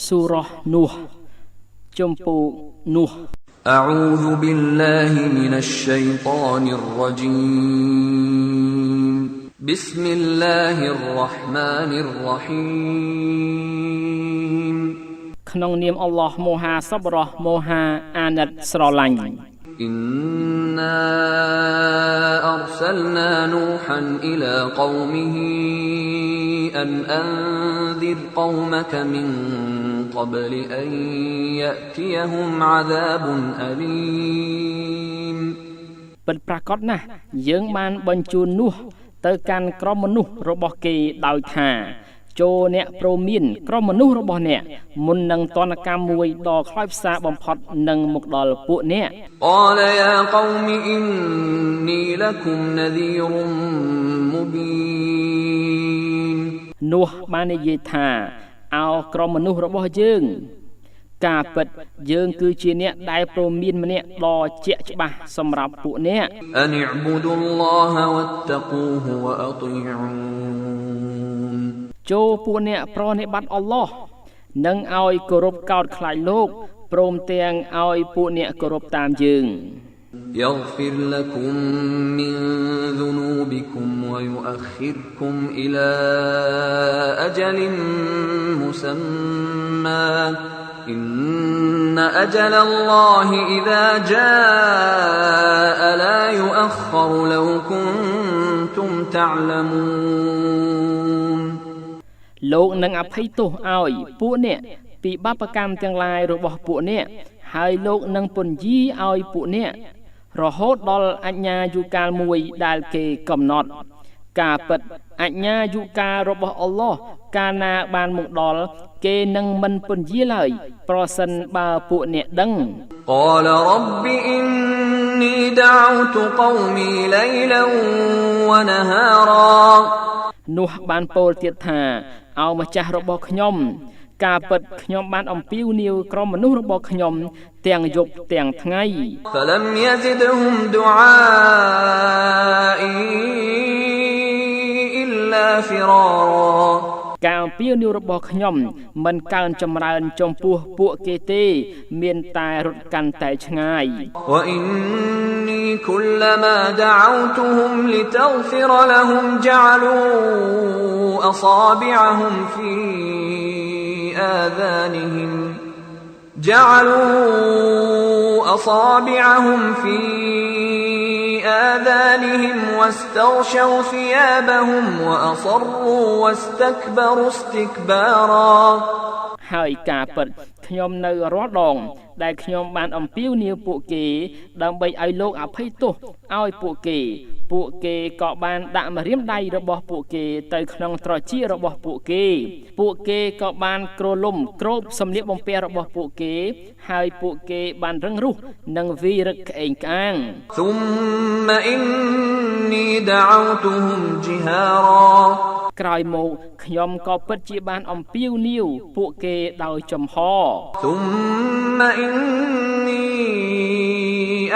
សូរ៉ានូះចំពោះនូះ أعوذ بالله من الشيطان الرجيم بسم الله الرحمن الرحيم ក្នុងនាមអល់ឡោះមហាសប្បុរសមហាអាណិតស្រឡាញ់ إنا أرسلنا نوحا إلى قومه أن أنذر قومك من قبل أن يأتيهم عذاب أليم ពិតប្រាកដណាស់យើងបានបញ្ជូននោះទៅកាន់ក្រុមមនុស្សរបស់គេដោយថាចូលអ្នកព្រមានក្រុមមនុស្សរបស់អ្នកមុននឹងទណ្ឌកម្មមួយដ៏ខ្លោចផ្សាបំផុតនឹងមកដល់ពួកអ្នក قال يا قوم إني لكم نذير مبين នោះបាននិយាយថាអោក្រុមមនុស្សរបស់យើងការពិតយើងគឺជាអ្នកដែលព្រមានម្នាក់ដ៏ជាក់ច្បាស់សម្រាប់ពួកអ្នក أن اعبدوا الله واتقوه وأطيعون ចូលពួកអ្នកប្រណិប័តអល់ឡោះនិងឲ្យគោរពកោតខ្លាចលោកព្រមទាំងឲ្យពួកអ្នកគោរពតាមយើង يغفر لكم من ذنوبكم ويؤخركم إلى أجل مسمى إن أجل الله إذا جاء لا يؤخر لو كنتم تعلمون លោកនឹងអភ័យទោសឲ្យពួកអ្នកពីបាបកម្មទាំងឡាយរបស់ពួកអ្នកហើយលោកនឹងពន្យាឲ្យពួកអ្នករហូតដល់អញ្ញាយុកាលមួយដែលគេកំណត់ការពិតអញ្ញាយុកាលរបស់អល់ឡោះកាលណាបានមកដល់គេនឹងមិនពន្យាឡើយប្រសិនបើពួកអ្នកដឹង قال رب إني دعوت قومي ليلا ونهارا នោះបានពោលទៀតថាអោម្ចាស់របស់ខ្ញុំការពិតខ្ញុំបានអំពាវនាវក្រុមមនុស្សរបស់ខ្ញុំទាំងយប់ទាំងថ្ងៃ فلم يزدهم دعائي إلا فرارا ការអំពាវនាវរបស់ខ្ញុំមិនកើនចម្រើនចំពោះពួកគេទេមានតែរត់កាន់តែឆ្ងាយ وإني كلما دعوتهم لتغفر لهم جعلوا أصابعهم في آذانهم واستغشوا ثيابهم وأصروا واستكبروا استكبارا ហើយការពិតខ្ញុំនៅរាល់ដងដែលខ្ញុំបានអំពាវនាវពួកគេដើម្បីឲ្យលោកអភ័យទោសឲ្យពួកគេក៏បានដាក់ម្រាមដៃរបស់ពួកគេទៅក្នុងត្រចៀករបស់ពួកគេក៏បានក្រឡុំគ្របសម្លៀកបំពាក់របស់ពួកគេហើយពួកគេបានរឹងរូសនិងវីរឹកក្អេងក្អាង ثم إني دعوتهم جهارا ក្រោយមកខ្ញុំក៏ពិតជាបានអំពាវនាវពួកគេដោយចំហ ثم إني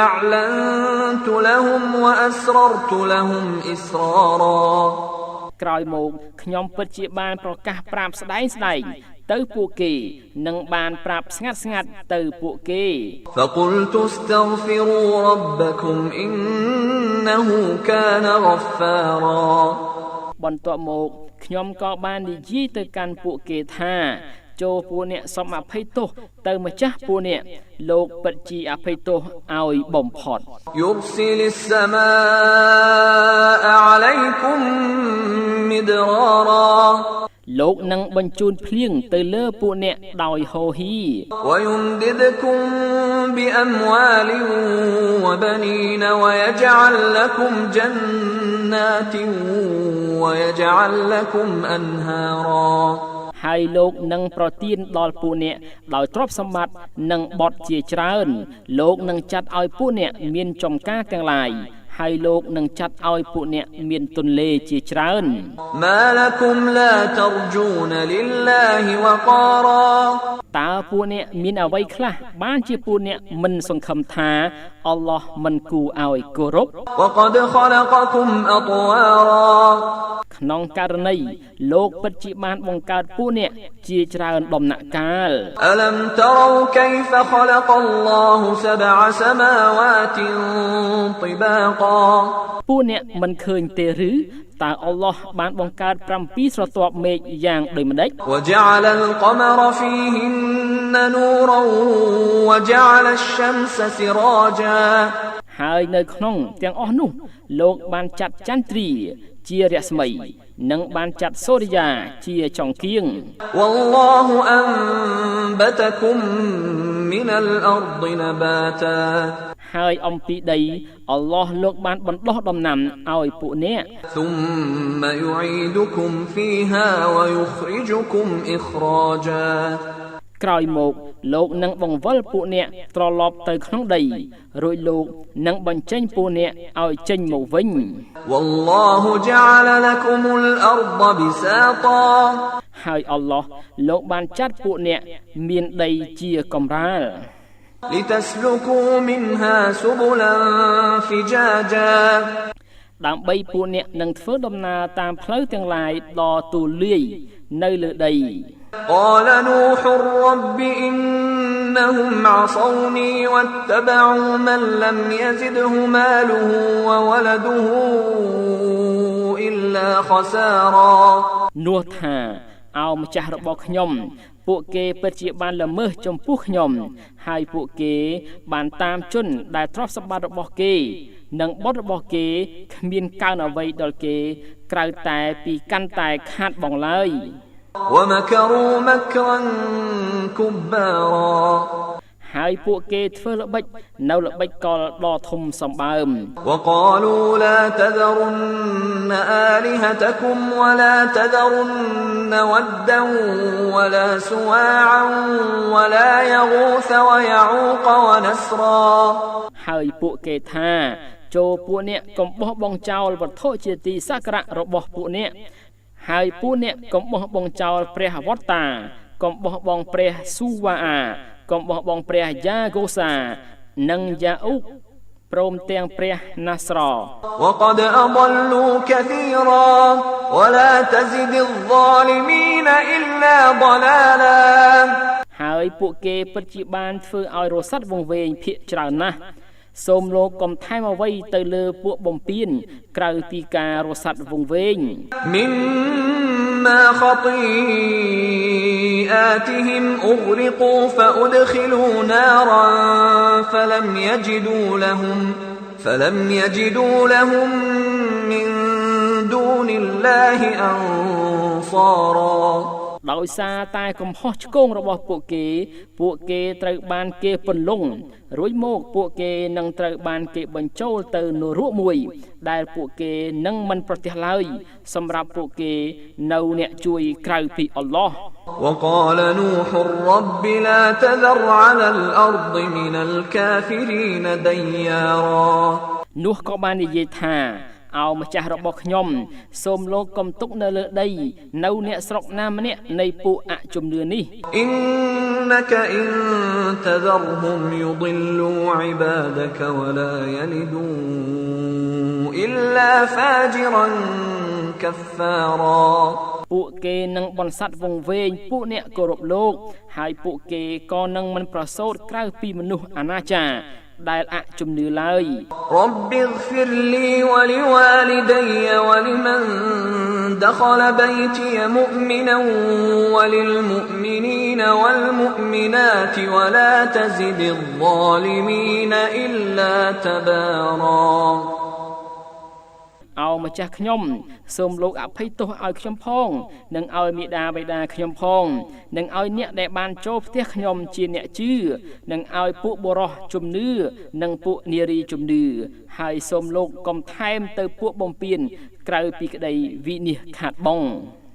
أعلنت لهم وأسررت لهم إسرارا ក្រោយមកខ្ញុំពិតជាបានប្រកាសប្រាប់ស្ដែងទៅពួកគេនិងបានប្រាប់ស្ងាត់ទៅពួកគេ فقلت استغفروا ربكم إنه كان غفارا បន្ទាប់មកខ្ញុំក៏បាននិយាយទៅកាន់ពួកគេថាចូលពួកអ្នកសូមអភ័យទោសទៅម្ចាស់ពួកអ្នកលោកពិតជាអភ័យទោសឲ្យបំផុត يرسل السماء عليكم مدرارا លោកនឹងបញ្ជូនភ្លៀងទៅលើពួកអ្នកដោយហូរហៀ ويمددكم بأموال وبنين ويجعل لكم جنات ويجعل لكم أنهارا ហើយលោកនឹងប្រទានដល់ពួកអ្នកដោយទ្រព្យសម្បត្តិនិងបុត្រជាច្រើនលោកនឹងចាត់ឲ្យពួកអ្នកមានចំការទាំងឡាយហើយលោកនឹងចាត់ឲ្យពួកអ្នកមានទន្លេជាច្រើន ما لكم لا ترجون لله وقارا តើពួកអ្នកមានអ្វីខ្លះបានជាពួកអ្នកមិនសង្ឃឹមថាអល់ឡោះមិនគួរឲ្យគោរព وقد خلقكم أطوارا ក្នុងករណីលោកពិតជាបានបង្កើតពួកអ្នកជាច្រើនដំណាក់កាល ألم تروا كيف خلق الله 7 سماوات طباقا ពួកអ្នកមិនឃើញទេឬតើអល់ឡោះបានបង្កើត7ស្រទាប់មេឃយ៉ាងដូចម្ដេច وجعل القمر فيهن نورا وجعل الشمس سراجا ហើយនៅក្នុងទាំងអស់នោះលោកបានចាត់ចន្ទ្រាជារស្មីនិងបានចាត់សូរិយាជាចង្គៀង والله أنبتكم من الأرض نباتا ហើយអំពីដីអល់ឡោះលោកបានបណ្ដុះដំណាំឲ្យពួកអ្នក ثم يعيدكم فيها ويخرجكم إخراجا ក្រោយមកលោកនឹងបង្វិលពួកអ្នកត្រឡប់ទៅក្នុងដីរួចលោកនឹងបញ្ចេញពួកអ្នកឲ្យចេញមកវិញ والله جعل لكم الأرض بساطا ហើយអល់ឡោះលោកបានចាត់ពួកអ្នកមានដីជាកំរាល لتسلكوا منها سبلا فجاجا ដើម្បីពួកអ្នកនឹងធ្វើដំណើរតាមផ្លូវទាំងឡាយដ៏ទូលាយនៅលើដី قال نوح رب إنهم عصوني واتبعوا من لم يزده ماله وولده إلا خسارا នោះថាអោម្ចាស់របស់ខ្ញុំពួកគេពិតជាបានល្មើសចំពោះខ្ញុំហើយពួកគេបានតាមជនដែលទ្រព្យសម្បត្តិរបស់គេនិងបុត្ររបស់គេគ្មានកើនអ្វីដល់គេក្រៅតែពីកាន់តែខាតបងឡើយ ومكروا مكرا كبارا ហើយពួកគេធ្វើល្បិចនៅល្បិចកលដ៏ធំសម្បើម وقالوا لا تذرن آلهتكم ولا تذرن ودا ولا سواعا ولا يغوث ويعوق ونسرا ហើយពួកគេថាចូលពួកអ្នកកុំបោះបង់ចោលវត្ថុជាទីសក្ការៈរបស់ពួកអ្នកហើយពួកអ្នកកុំបោះបង់ចោលព្រះវត្តាកុំបោះបង់ព្រះស៊ូវ៉ាអាកុំបោះបង់ព្រះយ៉ាហ្គូសានិងយ៉ាអ៊ូកព្រមទាំងព្រះណាស្ររ وقد أضلوا كثيرا ولا تزد الظالمين إلا ضلالا ហើយពួកគេពិតជាបានធ្វើឲ្យរស័តវង្វេងភាគច្រើនណាស់សូមលោកកុំថែមអ្វីទៅលើពួកបំពេញក្រៅពីការរស័តវង្វេង مما خطيئاتهم أغرقوا فأدخلوا نارا فلم يجدوا لهم من دون الله أنصارا ដោយសារតែកំហុសឆ្គងរបស់ពួកគេត្រូវបានគេពន្លង់រួចមកពួកគេនឹងត្រូវបានគេបញ្ចូលទៅនរកមួយដែលពួកគេនឹងមិនប្រទះឡើយសម្រាប់ពួកគេនៅអ្នកជួយក្រៅពីអល់ឡោះ وقال نوح رب لا تذر على الأرض من الكافرين ديارا នោះក៏បាននិយាយថាអោម្ចាស់របស់ខ្ញុំសូមលោកកុំទុកនៅលើដីនៅអ្នកស្រុកណាម្នាក់នៃពួកអជំនឿនេះ إنك إن تذرهم يضلوا عبادك ولا يلدوا إلا فاجرا كفارا ពួកគេនឹងបន្សាត់វង្វេងពួកអ្នកគោរពលោកហើយពួកគេក៏នឹងមិនប្រសូតក្រៅពីមនុស្សអនាចារដែលអជំនឿឡើយ رب اغفر لي ولوالدي ولمن دخل بيتي مؤمنا وللمؤمنين والمؤمنات ولا تزد الظالمين إلا تبارا អោម្ចាស់ខ្ញុំសូមលោកអភ័យទោសឲ្យខ្ញុំផងនិងឲ្យមេដាបិតាខ្ញុំផងនិងឲ្យអ្នកដែលបានចូលផ្ទះខ្ញុំជាអ្នកជឿនិងឲ្យពួកបុរសជំនឿនិងពួកនារីជំនឿហើយសូមលោកកុំថែមទៅពួកបំពានក្រៅពីក្តីវិនិច្ឆ័យខាតបង់